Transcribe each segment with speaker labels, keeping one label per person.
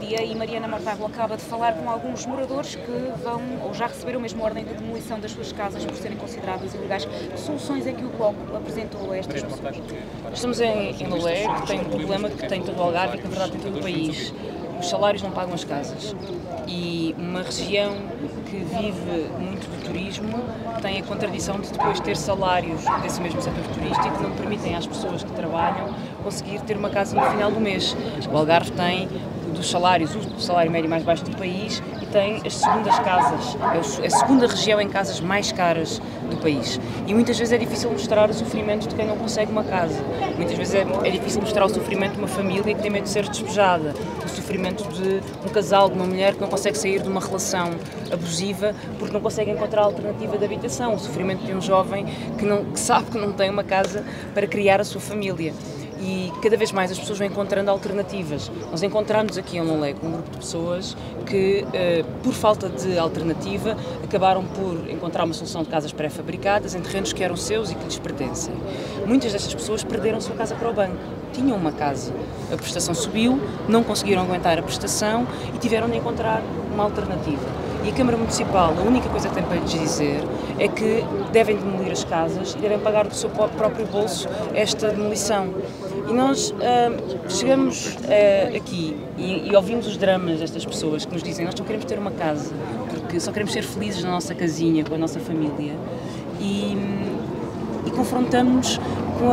Speaker 1: dia e Mariana Mortágua acaba de falar com alguns moradores que vão ou já receberam mesmo ordem de demolição das suas casas por serem consideradas ilegais. Que soluções é que o Bloco apresentou a estas pessoas?
Speaker 2: Estamos em Lolé, que tem um problema que tem todo o Algarve e que na verdade tem todo o país. Os salários não pagam as casas e uma região que vive muito do turismo tem a contradição de depois ter salários desse mesmo setor turístico que não permitem às pessoas que trabalham conseguir ter uma casa no final do mês. O Algarve tem dos salários, o salário médio mais baixo do país e tem as segundas casas, é a segunda região em casas mais caras do país. E muitas vezes é difícil mostrar o sofrimento de quem não consegue uma casa. Muitas vezes é difícil mostrar o sofrimento de uma família que tem medo de ser despejada, o sofrimento de um casal, de uma mulher que não consegue sair de uma relação abusiva porque não consegue encontrar alternativa de habitação, o sofrimento de um jovem que sabe que não tem uma casa para criar a sua família. E cada vez mais as pessoas vão encontrando alternativas. Nós encontramos aqui em Lolé com um grupo de pessoas que, por falta de alternativa, acabaram por encontrar uma solução de casas pré-fabricadas em terrenos que eram seus e que lhes pertencem. Muitas destas pessoas perderam a sua casa para o banco. Tinham uma casa, a prestação subiu, não conseguiram aguentar a prestação e tiveram de encontrar uma alternativa. E a Câmara Municipal, a única coisa que tem para lhes dizer é que devem demolir as casas e devem pagar do seu próprio bolso esta demolição. E nós chegamos aqui e ouvimos os dramas destas pessoas que nos dizem: nós só queremos ter uma casa, porque só queremos ser felizes na nossa casinha, com a nossa família. E confrontamos com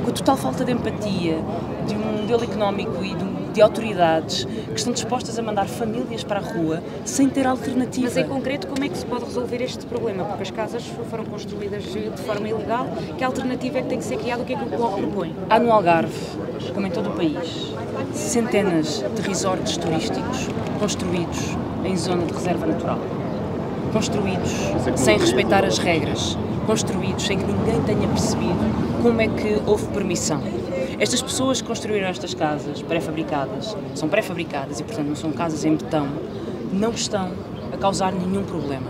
Speaker 2: a total falta de empatia de um modelo económico e de autoridades que estão dispostas a mandar famílias para a rua sem ter alternativa.
Speaker 1: Mas em concreto, como é que se pode resolver este problema? Porque as casas foram construídas de forma ilegal. Que alternativa é que tem que ser criada? O que é que o Bloco propõe?
Speaker 2: Há no Algarve, como em todo o país, centenas de resorts turísticos construídos em zona de reserva natural. Construídos sem respeitar as regras. Construídos sem que ninguém tenha percebido como é que houve permissão. Estas pessoas que construíram estas casas pré-fabricadas, são pré-fabricadas e, portanto, não são casas em betão, não estão a causar nenhum problema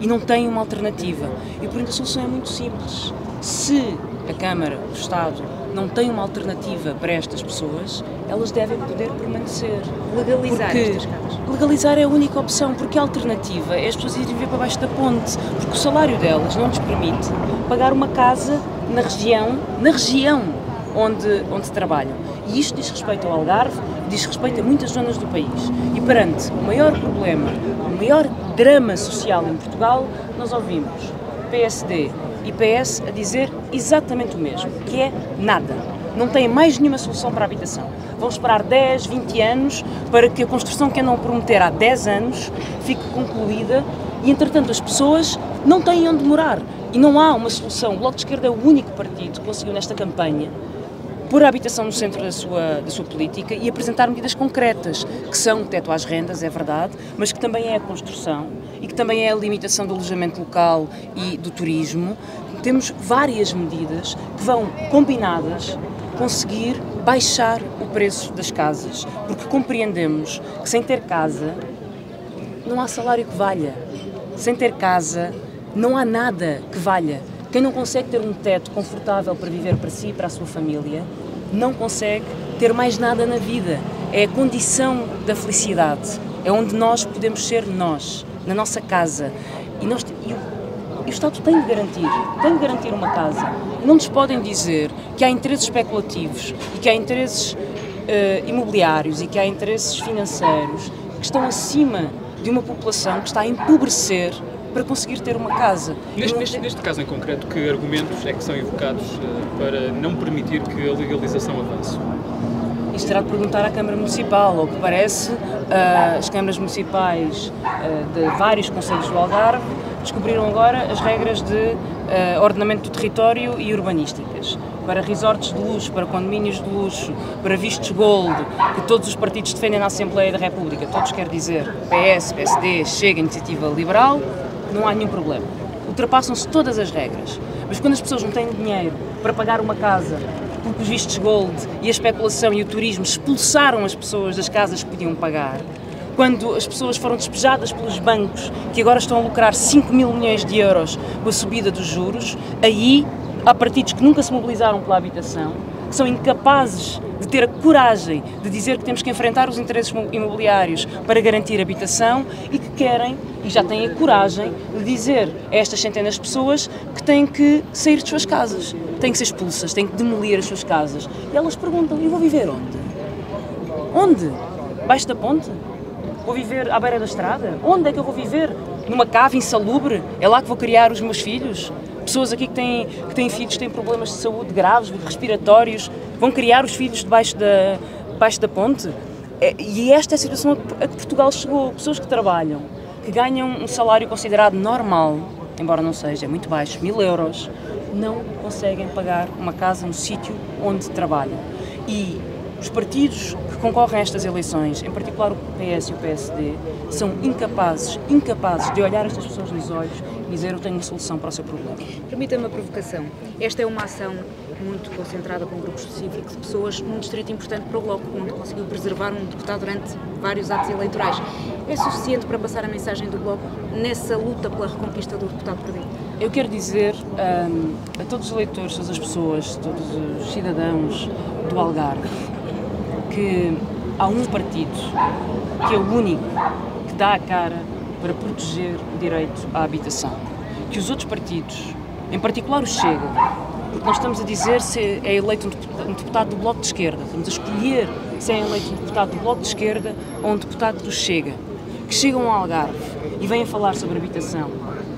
Speaker 2: e não têm uma alternativa. E, portanto, a solução é muito simples. Se a Câmara, o Estado, não tem uma alternativa para estas pessoas, elas devem poder permanecer.
Speaker 1: Legalizar estas casas.
Speaker 2: Legalizar é a única opção, porque a alternativa é as pessoas irem viver para baixo da ponte, porque o salário delas não lhes permite pagar uma casa na região onde trabalham. E isto diz respeito ao Algarve, diz respeito a muitas zonas do país. E perante o maior problema, o maior drama social em Portugal, nós ouvimos PSD e PS a dizer exatamente o mesmo, que é nada. Não têm mais nenhuma solução para a habitação. Vão esperar 10, 20 anos para que a construção que andam a prometer há 10 anos fique concluída e, entretanto, as pessoas não têm onde morar. E não há uma solução. O Bloco de Esquerda é o único partido que conseguiu nesta campanha pôr a habitação no centro da sua política e apresentar medidas concretas, que são o teto às rendas, é verdade, mas que também é a construção e que também é a limitação do alojamento local e do turismo. Temos várias medidas que vão, combinadas, conseguir baixar o preço das casas, porque compreendemos que sem ter casa não há salário que valha. Sem ter casa não há nada que valha. Quem não consegue ter um teto confortável para viver para si e para a sua família, não consegue ter mais nada na vida. É a condição da felicidade. É onde nós podemos ser nós, na nossa casa. E o Estado tem de garantir uma casa. Não nos podem dizer que há interesses especulativos e que há interesses imobiliários e que há interesses financeiros que estão acima de uma população que está a empobrecer para conseguir ter uma casa.
Speaker 3: Neste caso em concreto, que argumentos é que são evocados para não permitir que a legalização avance?
Speaker 2: Isto terá de perguntar à Câmara Municipal. Ao que parece, as câmaras municipais de vários concelhos do Algarve descobriram agora as regras de ordenamento do território e urbanísticas. Para resorts de luxo, para condomínios de luxo, para vistos gold, que todos os partidos defendem na Assembleia da República, todos quer dizer PS, PSD, Chega, Iniciativa Liberal, não há nenhum problema. Ultrapassam-se todas as regras. Mas quando as pessoas não têm dinheiro para pagar uma casa, porque os vistos gold e a especulação e o turismo expulsaram as pessoas das casas que podiam pagar, quando as pessoas foram despejadas pelos bancos, que agora estão a lucrar 5 mil milhões de euros com a subida dos juros, aí há partidos que nunca se mobilizaram pela habitação, que são incapazes de ter a coragem de dizer que temos que enfrentar os interesses imobiliários para garantir habitação e que querem, e já têm a coragem, de dizer a estas centenas de pessoas que têm que sair de suas casas, têm que ser expulsas, têm que demolir as suas casas. E elas perguntam, eu vou viver onde? Onde? Baixo da ponte? Vou viver à beira da estrada? Onde é que eu vou viver? Numa cave insalubre? É lá que vou criar os meus filhos? Pessoas aqui que têm filhos que têm problemas de saúde graves, respiratórios, vão criar os filhos debaixo da ponte? E esta é a situação a que Portugal chegou. Pessoas que trabalham, que ganham um salário considerado normal, embora não seja, é muito baixo, 1000 euros, não conseguem pagar uma casa no sítio onde trabalham. E os partidos que concorrem a estas eleições, em particular o PS e o PSD, são incapazes de olhar estas pessoas nos olhos e dizer eu tenho uma solução para o seu problema.
Speaker 1: Permita-me uma provocação. Esta é uma ação muito concentrada com um grupo específico de pessoas num distrito importante para o Bloco, onde conseguiu preservar um deputado durante vários atos eleitorais. É suficiente para passar a mensagem do Bloco nessa luta pela reconquista do deputado perdido?
Speaker 2: Eu quero dizer a todos os eleitores, todas as pessoas, todos os cidadãos do Algarve, que há um partido que é o único que dá a cara para proteger o direito à habitação. Que os outros partidos, em particular o Chega, porque nós estamos a dizer se é eleito um deputado do Bloco de Esquerda, estamos a escolher se é eleito um deputado do Bloco de Esquerda ou um deputado do Chega, que chegam ao Algarve e vêm falar sobre habitação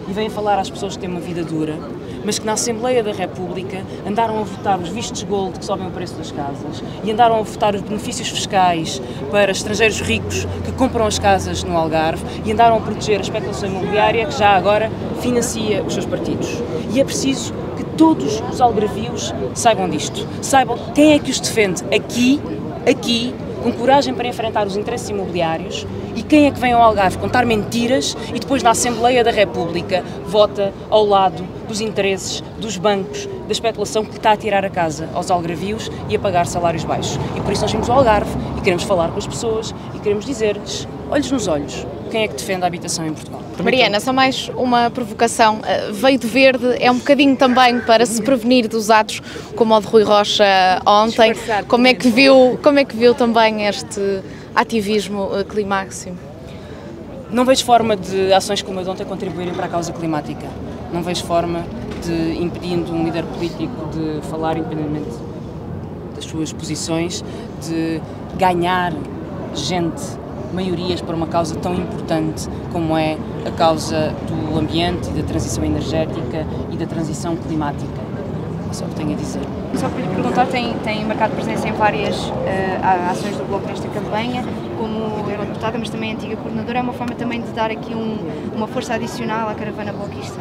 Speaker 2: e vêm falar às pessoas que têm uma vida dura, mas que na Assembleia da República andaram a votar os vistos gold que sobem o preço das casas e andaram a votar os benefícios fiscais para estrangeiros ricos que compram as casas no Algarve e andaram a proteger a especulação imobiliária que já agora financia os seus partidos. E é preciso que todos os algarvios saibam disto, saibam quem é que os defende aqui, com coragem para enfrentar os interesses imobiliários, e quem é que vem ao Algarve contar mentiras e depois na Assembleia da República vota ao lado dos interesses dos bancos, da especulação que está a tirar a casa aos algarvios e a pagar salários baixos. E por isso nós vimos ao Algarve e queremos falar com as pessoas e queremos dizer-lhes, olhos nos olhos, quem é que defende a habitação em Portugal.
Speaker 4: Mariana, só mais uma provocação. Veio de verde, é um bocadinho também para se prevenir dos atos como o de Rui Rocha ontem. Como é que viu também este ativismo climáximo?
Speaker 2: Não vejo forma de ações como a de ontem contribuírem para a causa climática. Não vejo forma de, impedindo um líder político de falar independentemente das suas posições, de ganhar gente, maiorias para uma causa tão importante como é a causa do ambiente e da transição energética e da transição climática. É só o que tenho a dizer.
Speaker 5: Só para lhe perguntar, tem marcado presença em várias ações do Bloco nesta campanha, como eurodeputada, mas também antiga coordenadora. É uma forma também de dar aqui uma força adicional à caravana bloquista?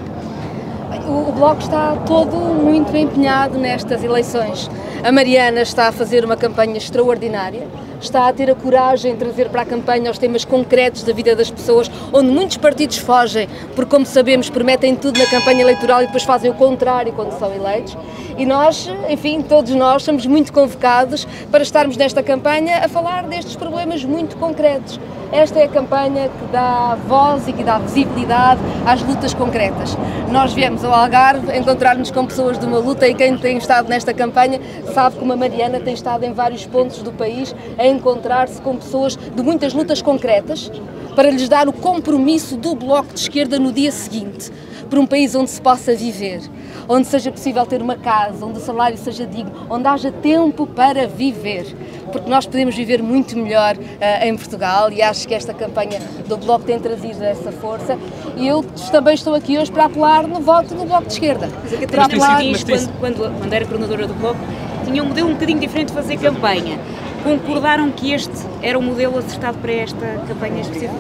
Speaker 6: O Bloco está todo muito empenhado nestas eleições. A Mariana está a fazer uma campanha extraordinária, está a ter a coragem de trazer para a campanha os temas concretos da vida das pessoas, onde muitos partidos fogem, porque, como sabemos, prometem tudo na campanha eleitoral e depois fazem o contrário quando são eleitos. E nós, enfim, todos nós somos muito convocados para estarmos nesta campanha a falar destes problemas muito concretos. Esta é a campanha que dá voz e que dá visibilidade às lutas concretas. Nós viemos ao Algarve encontrar-nos com pessoas de uma luta e quem tem estado nesta campanha sabe como a Mariana tem estado em vários pontos do país a encontrar-se com pessoas de muitas lutas concretas para lhes dar o compromisso do Bloco de Esquerda no dia seguinte, por um país onde se possa viver, onde seja possível ter uma casa, onde o salário seja digno, onde haja tempo para viver, porque nós podemos viver muito melhor em Portugal e acho que esta campanha do Bloco tem trazido essa força e eu também estou aqui hoje para apelar no voto do Bloco de Esquerda.
Speaker 1: Mas a Catarina Martins, quando era coordenadora do Bloco, tinha um modelo um bocadinho diferente de fazer campanha. Concordaram que este era o modelo acertado para esta campanha específica?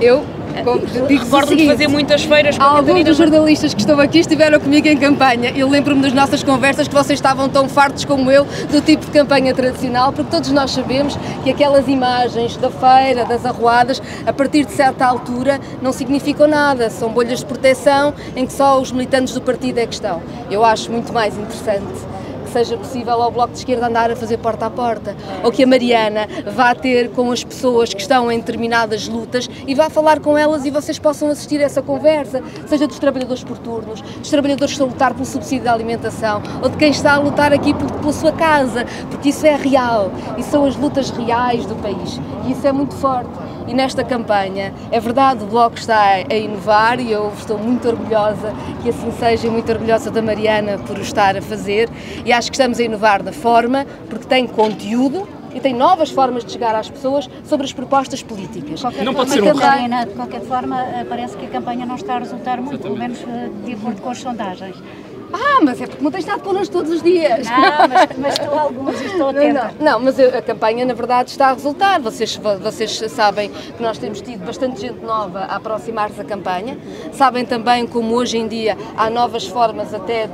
Speaker 6: Eu
Speaker 1: recordo-me de fazer muitas feiras com
Speaker 6: alguns dos jornalistas que estão aqui estiveram comigo em campanha. Eu lembro-me das nossas conversas que vocês estavam tão fartos como eu do tipo de campanha tradicional, porque todos nós sabemos que aquelas imagens da feira, das arruadas, a partir de certa altura não significam nada, são bolhas de proteção em que só os militantes do partido é que estão. Eu acho muito mais interessante que seja possível ao Bloco de Esquerda andar a fazer porta a porta, ou que a Mariana vá ter com as pessoas que estão em determinadas lutas e vá falar com elas e vocês possam assistir a essa conversa, seja dos trabalhadores por turnos, dos trabalhadores que estão a lutar pelo subsídio da alimentação, ou de quem está a lutar aqui pela sua casa, porque isso é real, e são as lutas reais do país, e isso é muito forte. E nesta campanha, é verdade, o Bloco está a inovar e eu estou muito orgulhosa que assim seja e muito orgulhosa da Mariana por o estar a fazer, e acho que estamos a inovar da forma, porque tem conteúdo e tem novas formas de chegar às pessoas sobre as propostas políticas.
Speaker 3: Não pode ser
Speaker 7: Catarina, de qualquer forma, parece que a campanha não está a resultar muito, pelo menos de acordo com as sondagens.
Speaker 6: Mas é porque não tens estado connosco todos os dias.
Speaker 7: Não, mas estou alguns e estou atenta.
Speaker 6: Não, mas a campanha na verdade está a resultar. Vocês sabem que nós temos tido bastante gente nova a aproximar-se da campanha. Sabem também como hoje em dia há novas formas até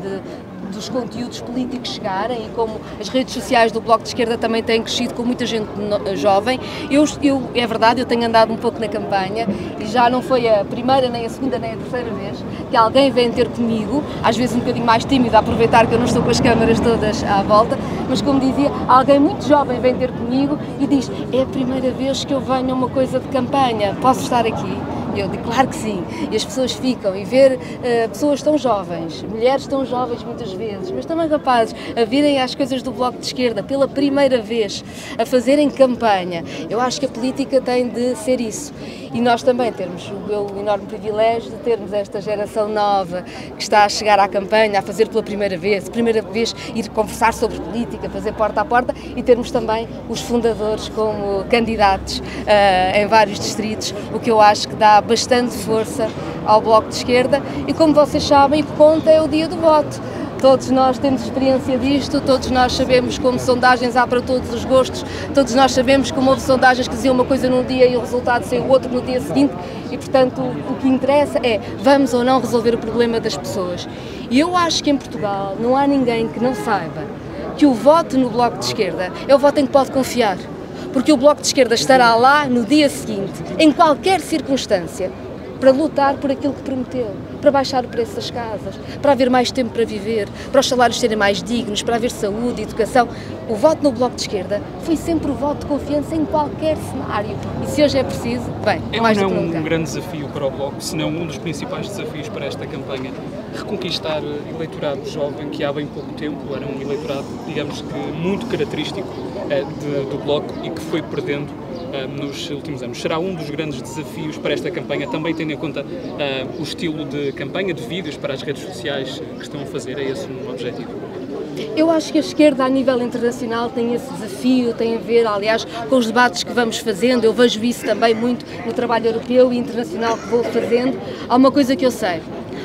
Speaker 6: dos conteúdos políticos chegarem e como as redes sociais do Bloco de Esquerda também têm crescido com muita gente jovem. É verdade, eu tenho andado um pouco na campanha e já não foi a primeira, nem a segunda, nem a terceira vez que alguém vem ter comigo, às vezes um bocadinho mais tímido, a aproveitar que eu não estou com as câmaras todas à volta, mas como dizia, alguém muito jovem vem ter comigo e diz: é a primeira vez que eu venho a uma coisa de campanha, posso estar aqui? Eu digo, claro que sim, e as pessoas ficam, e ver pessoas tão jovens, mulheres tão jovens muitas vezes, mas também rapazes, a virem às coisas do Bloco de Esquerda pela primeira vez, a fazerem campanha. Eu acho que a política tem de ser isso. E nós também temos o enorme privilégio de termos esta geração nova que está a chegar à campanha, a fazer pela primeira vez ir conversar sobre política, fazer porta a porta, e termos também os fundadores como candidatos em vários distritos, o que eu acho que dá bastante força ao Bloco de Esquerda. E como vocês sabem, o que conta é o dia do voto. Todos nós temos experiência disto, todos nós sabemos como sondagens há para todos os gostos, todos nós sabemos como houve sondagens que diziam uma coisa num dia e o resultado saiu outro no dia seguinte, e portanto o que interessa é vamos ou não resolver o problema das pessoas. E eu acho que em Portugal não há ninguém que não saiba que o voto no Bloco de Esquerda é o voto em que pode confiar, porque o Bloco de Esquerda estará lá no dia seguinte, em qualquer circunstância, para lutar por aquilo que prometeu, para baixar o preço das casas, para haver mais tempo para viver, para os salários serem mais dignos, para haver saúde, educação. O voto no Bloco de Esquerda foi sempre o voto de confiança em qualquer cenário. E se hoje é preciso, bem, mais do que nunca.
Speaker 3: É um grande desafio para o Bloco, se não um dos principais desafios para esta campanha, reconquistar eleitorado jovem que há bem pouco tempo era um eleitorado, digamos que muito característico do Bloco e que foi perdendo nos últimos anos. Será um dos grandes desafios para esta campanha, também tendo em conta o estilo de campanha, de vídeos para as redes sociais que estão a fazer? É esse um objetivo?
Speaker 6: Eu acho que a esquerda a nível internacional tem esse desafio, tem a ver, aliás, com os debates que vamos fazendo. Eu vejo isso também muito no trabalho europeu e internacional que vou fazendo. Há uma coisa que eu sei: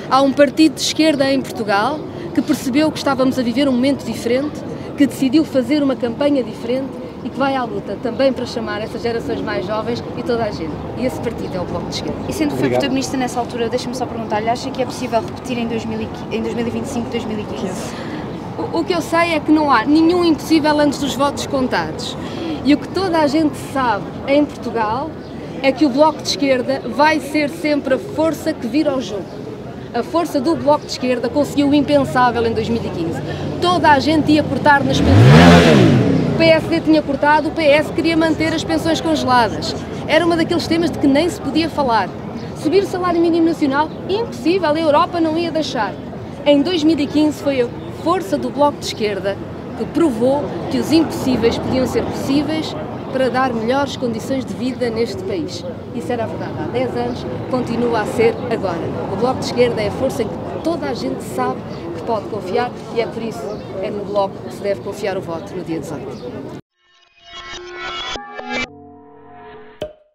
Speaker 6: há um partido de esquerda em Portugal que percebeu que estávamos a viver um momento diferente, que decidiu fazer uma campanha diferente e que vai à luta também para chamar essas gerações mais jovens e toda a gente. E esse partido é o Bloco de Esquerda.
Speaker 5: E sendo que foi protagonista nessa altura, deixa-me só perguntar-lhe, acha que é possível repetir em 2025, 2015?
Speaker 6: O que eu sei é que não há nenhum impossível antes dos votos contados. E o que toda a gente sabe em Portugal é que o Bloco de Esquerda vai ser sempre a força que vira ao jogo. A força do Bloco de Esquerda conseguiu o impensável em 2015. Toda a gente ia cortar nas pensões. O PSD tinha cortado, o PS queria manter as pensões congeladas. Era um daqueles temas de que nem se podia falar. Subir o salário mínimo nacional? Impossível, a Europa não ia deixar. Em 2015 foi a força do Bloco de Esquerda que provou que os impossíveis podiam ser possíveis para dar melhores condições de vida neste país. Isso era a verdade há 10 anos, continua a ser agora. O Bloco de Esquerda é a força em que toda a gente sabe que pode confiar, e é por isso, é no Bloco que se deve confiar o voto no dia 18.